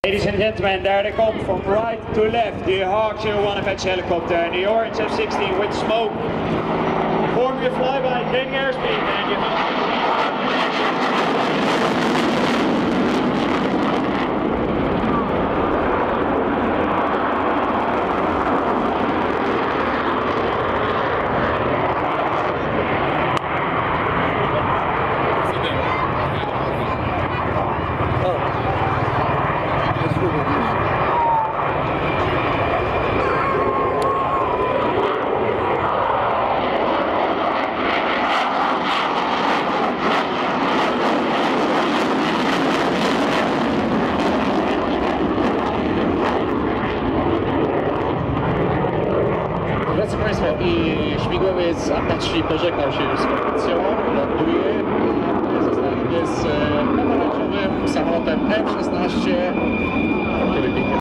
Ladies and gentlemen, there they come from right to left, the Hawk 01 Fetch helicopter and the orange F-16 with smoke. Form your flyby, gaining airspeed, and you Drodzy Państwo, i śmigłowiec Apache pożegnał się już z produkcją, ląduje, zostanie z pomarańczowym samolotem F-16